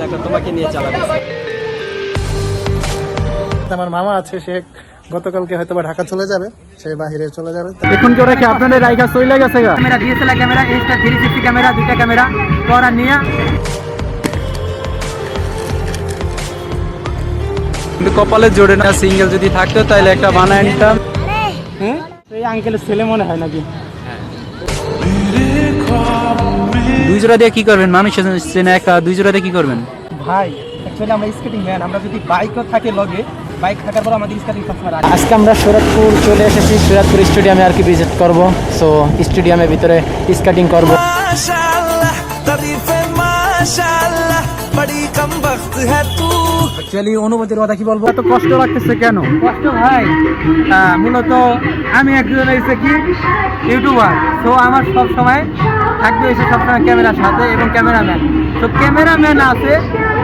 দেখো তোমাকে নিয়ে চালাবে। আমার মামা আছে, সে গতকালকে হয়তো ঢাকা চলে যাবে, সে বাহিরে চলে যাবে। এখন কি ওরা কি আপনাদের রাইখা চলে গেছে গা? Camera DSLR camera Insta 360 camera, দুইটা ক্যামেরা পরা নিয়া কিন্তু কপালে জোরে না, সিঙ্গেল যদি থাকতো তাহলে একটা বানায় নিতাম। এই আঙ্কেলের ছেলে মনে হয় নাকি? দুই জোড়া দিয়ে কি করবেন? মানুষ চেনে একা, দুই জোড়া দিয়ে কি করবেন? ভাই অ্যাকচুয়ালি আমরা স্কেটিং ম্যান, আমরা যদি বাইকও থাকে লগে, বাইক থাকার পর আমাদের স্কেটিং সবসময় রাখি। আজকে আমরা শরৎপুর চলে এসেছি, শরৎপুর স্টেডিয়ামে আর কি ভিজিট করব। সো স্টেডিয়ামের ভিতরে স্কেটিং করব। অ্যাকচুয়ালি অনুভূতির কথা কি বলবো, এত কষ্ট লাগতেছে কেন? কষ্ট ভাই মূলত আমি একজন হয়েছে কি ইউটিউবার, তো আমার সব সময় থাকবে এসে সবসময় ক্যামেরার সাথে এবং ক্যামেরাম্যান। তো ক্যামেরাম্যান আছে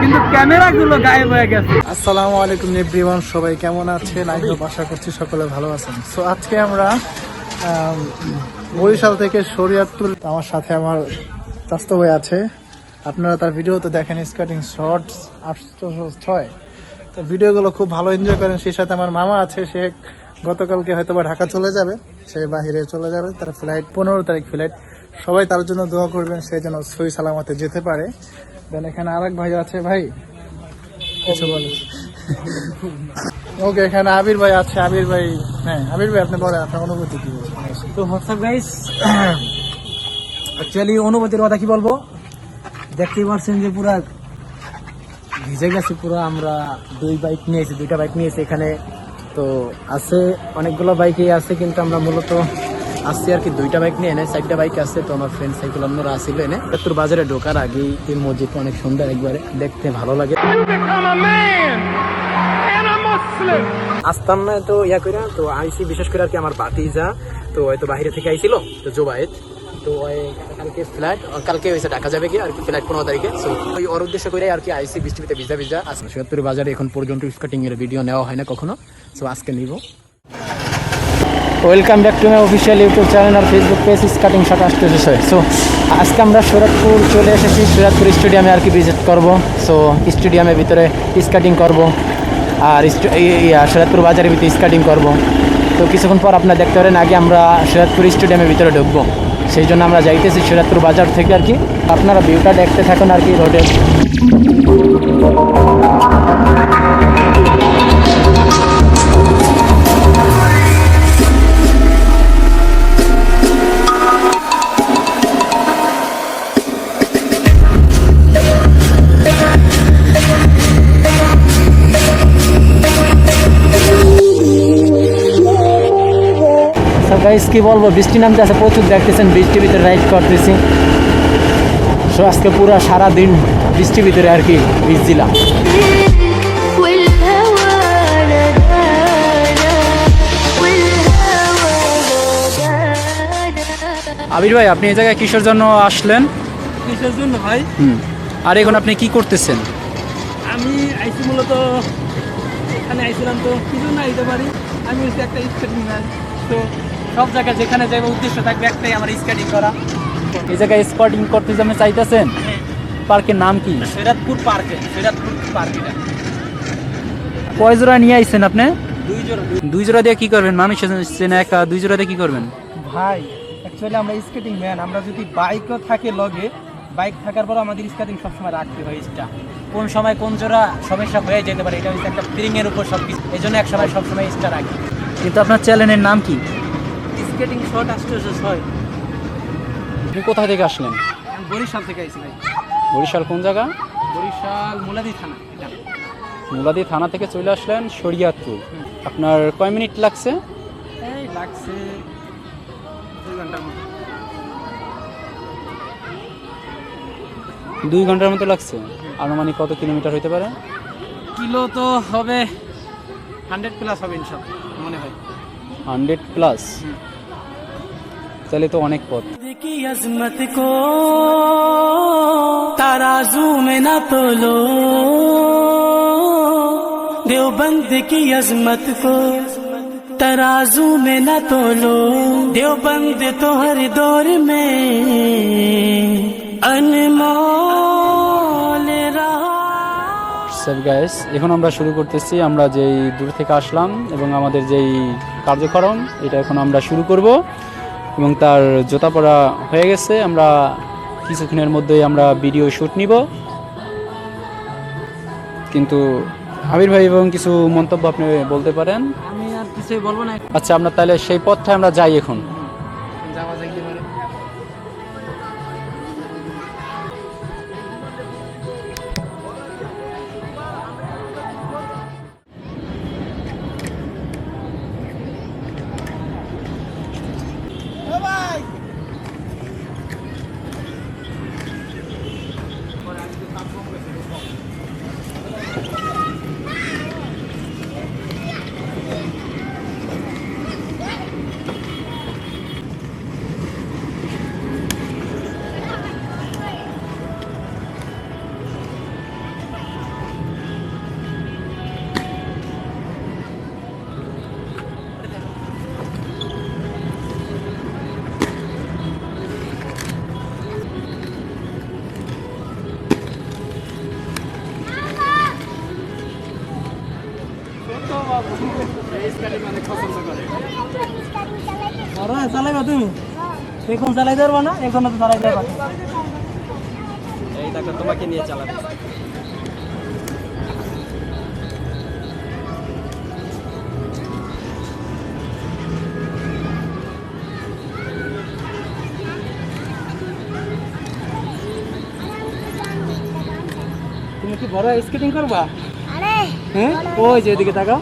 কিন্তু ক্যামেরাগুলো গায়েব হয়ে গেছে। আসসালামু আলাইকুম এভরিওয়ান, সবাই কেমন আছেন? আমি আশা করছি সকলে ভালো আছেন। সো আজকে আমরা বরিশাল থেকে শরীয়তপুর, আমার সাথে আমার চাস্তো ভাই আছে। আপনারা তার ভিডিও তো দেখেন, স্কেটিং শর্টস 806, তো ভিডিওগুলো খুব ভালো এনজয় করেন। সেই সাথে আমার মামা আছে, সে গতকালকে হয়তো ঢাকা চলে যাবে, সে বাহিরে চলে যাবে, তার ফ্লাইট 15 তারিখ ফ্লাইট। সবাই তার জন্য দোয়া করবেন, সে যেন সহি সালামতে যেতে পারে। দেন এখানে আরেক ভাই আছে, ভাই কিছু বলে। ওকে, এখানে আবির ভাই আছে। আবির ভাই, হ্যাঁ আবির ভাই, আপনি বলেন আপনার অনুভূতি কি? তো হোয়াটসঅ্যাপ গাইস, অ্যাকচুয়ালি অনুভূতির কথা কি বলবো, দেখতেই পাচ্ছেন যে পুরা ভিজে গেছে পুরো। আমরা দুইটা বাইক নিয়েছি এখানে, তো আছে অনেকগুলো বাইকই আছে, কিন্তু আমরা মূলত আসছি আর কি দুইটা বাইক নিয়ে এনে, 4টা বাইক আছে। তো আমার ফ্রেন্ড সাইকেল অন্যরা আসছিল এনে। তোর বাজারে ঢোকার আগেই এই মসজিদটা অনেক সুন্দর, একবারে দেখতে ভালো লাগে। আসতাম না তো ইয়া করে, তো আইসি বিশেষ করে আর কি আমার ভাতিজা, তো হয়তো বাইরে থেকে আইছিল, তো জোবায়েত, তো কালকে ফ্লাইট, কালকে হয়েছে ঢাকা যাবে কি আর কি ফ্লাইট 15 তারিখে। সো ওই ওর উদ্দেশ্য করে আর কি আইসি, বৃষ্টিতে ভিজা ভিজা। আজকে শরীয়তপুর বাজারে এখন পর্যন্ত স্কেটিং এর ভিডিও নেওয়া হয় না কখনো, সো আজকে নিব। Welcome back to my official YouTube channel আর Facebook page skating shot 806। So আজকে আমরা শরৎপুর চলে এসেছি, শরৎপুর স্টেডিয়ামে আর কি ভিজিট করব। সো স্টেডিয়ামের ভিতরে স্কেটিং করব, আর শরৎপুর বাজারের ভিতরে স্কেটিং করব। তো কিছুক্ষণ পর আপনারা দেখতে পারেন, আগে আমরা শরৎপুর স্টেডিয়ামের ভিতরে ঢুকবো, সেই জন্য আমরা যাইতেছি শরৎপুর বাজার থেকে আর কি। আপনারা ভিউটা দেখতে থাকুন আর কি রোডের। গাইস কি বলবো, বৃষ্টি নামতে আছে প্রচুর, দেখতেছেন বৃষ্টির ভিতরে রাইড করতেছি। সো আজকে পুরো সারাদিন বৃষ্টির ভিতরে আর কি ভিজছিলাম। আবির ভাই, আপনি এই জায়গায় কিসের জন্য আসলেন? কিসের জন্য ভাই? আর এখন আপনি কি করতেছেন? আমি আইসি মূলত এখানে আইছিলাম, তো কিছু না দিতে পারি। আমি হচ্ছে একটা স্কেটিং ম্যান, তো সব জায়গায় যেখানে যাইব উদ্দেশ্য থাকবে একটাই, আমার স্কেটিং করা। এই জায়গায় স্কেটিং করতে যেমন চাইতেছেন, পার্কের নাম কি? শরৎপুর পার্কে, শরৎপুর পার্কে। কয় জোড়া নিয়ে আইছেন আপনি? 2 জোড়া। দুই জোড়া দিয়ে কি করবেন? মানুষ চেনে একা, দুই জোড়া দিয়ে কি করবেন? ভাই অ্যাকচুয়ালি আমরা স্কেটিং ম্যান, আমরা যদি বাইকও থাকে লগে, বাইক থাকার পর আমাদের স্কেটিং সবসময় রাখতে হয়। কোন সময় কোন জোড়া সমস্যা হয়ে যেতে পারে, এটা হচ্ছে একটা ফিলিং এর উপর সব কিছু, এই জন্য এক সময় সবসময় স্টার রাখি। কিন্তু আপনার চ্যানেলের নাম কি? Skating shot 806। আপনি কোথা থেকে আসলেন? আমি বরিশাল থেকে আইছি ভাই। বরিশাল কোন জায়গা? বরিশাল মুলাদি থানা। মুলাদি থানা থেকে চলে আসলেন শরীয়তপুর। আপনার কয় মিনিট লাগছে? এই লাগছে 2 ঘন্টার মতো। 2 ঘন্টার মতো লাগছে। আনুমানিক কত কিলোমিটার হইতে পারে? কিলো তো হবে 100 প্লাস হবে ইনশাআল্লাহ, মনে হয় 100 প্লাস। তাহলে তো অনেক পথ। की अजमत को तराजू में न तोलो, देवबंद की अजमत को तराजू में न तोलो, देवबंद तो हर दौर में अनमोल रहा। হোয়াটসঅ্যাপ গাইস, এখন আমরা শুরু করতেছি। আমরা যেই দূর থেকে আসলাম এবং আমাদের যেই কার্যক্রম এটা এখন আমরা শুরু করব এবং তার জুতা পরা হয়ে গেছে। আমরা কিছুক্ষণের মধ্যেই আমরা ভিডিও শ্যুট নিব, কিন্তু আবির ভাই এবং কিছু মন্তব্য আপনি বলতে পারেন। আমি আর কিছুই বলবো না, আচ্ছা, আমরা তাহলে সেই পথে আমরা যাই এখন। যাওয়া যাইতে পারে। চালাইবা তুমি? এখন চালাইতে পারবা না? এখন তো চালাইতে পারবা। এই দেখো, তোমাকে নিয়ে চালাবে। তুমি কি বড় স্কেটিং করবা? হ্যাঁ, ওই যে এদিকে তাকাও।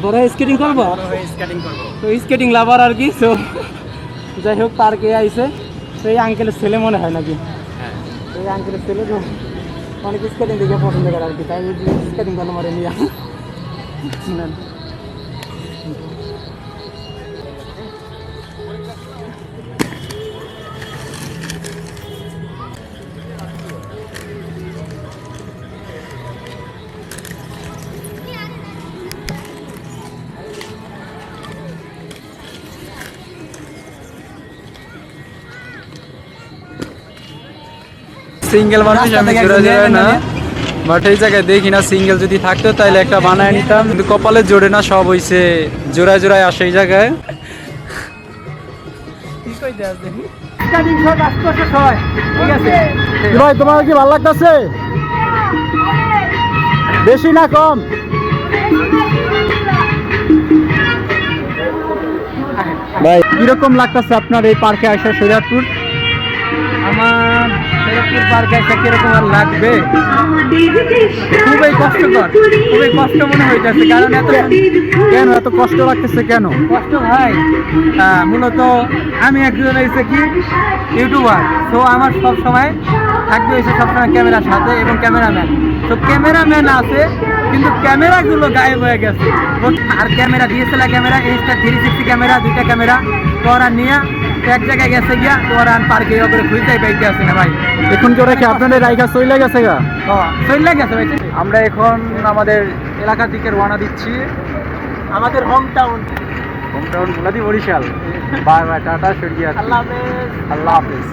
বড় স্কেটিং করবা? স্কেটিং করবো। তো স্কেটিং লাভার আর কি। তো যাই হোক, পার্কে আইছে। তো এই আঙ্কেলের ছেলে মনে হয় নাকি? হ্যাঁ, এই আঙ্কেলের ছেলে তো অনেক স্কেটিং দেখে পছন্দ করে আর কি, তাই স্কেটিং করলো মারে নিয়ে। সিঙ্গেল মানুষ আমি জোড়া জোড়া না, বাট এই জায়গায় দেখি না সিঙ্গেল যদি থাকতো তাহলে একটা বানায় নিতাম, কিন্তু কপালে জোড়ে না, সব হইছে জোড়ায় জোড়ায় আসে এই জায়গায়। ভাই তোমার কি ভালো লাগতেছে? বেশি না কম? ভাই কিরকম লাগতেছে আপনার এই পার্কে আসা শরীয়তপুর? আমার শরীয়তপুর পার্কে এসে কিরকম আর লাগবে? খুবই কষ্টকর, খুবই কষ্ট মনে হইতেছে। কারণ কেন এত কষ্ট লাগতেছে কেন? কষ্ট ভাই, মূলত আমি একজন হয়েছে কি ইউটিউবার। তো আমার সব সময় থাকবে হয়েছে সবসময় ক্যামেরার সাথে এবং ক্যামেরাম্যান। তো ক্যামেরাম্যান আছে কিন্তু ক্যামেরাগুলো গায়েব হয়ে গেছে। আর camera DSLR camera, Insta360 camera, দুইটা ক্যামেরা তো ওরা নিয়ে এক জায়গায় গেছে গিয়া, তো ওরা পার্কে করে খুঁজতেই পাইতে আসে না ভাই। এখন কি ওরা কি আপনাদের রাইখা চলে গেছে গা? চলে গেছে ভাই। আমরা এখন আমাদের এলাকার দিকে রওনা দিচ্ছি, আমাদের hometown hometown Muladi Barisal. Bye bye, টাটা, সরিয়া, আল্লাহ হাফেজ। আল্লাহ হাফেজ।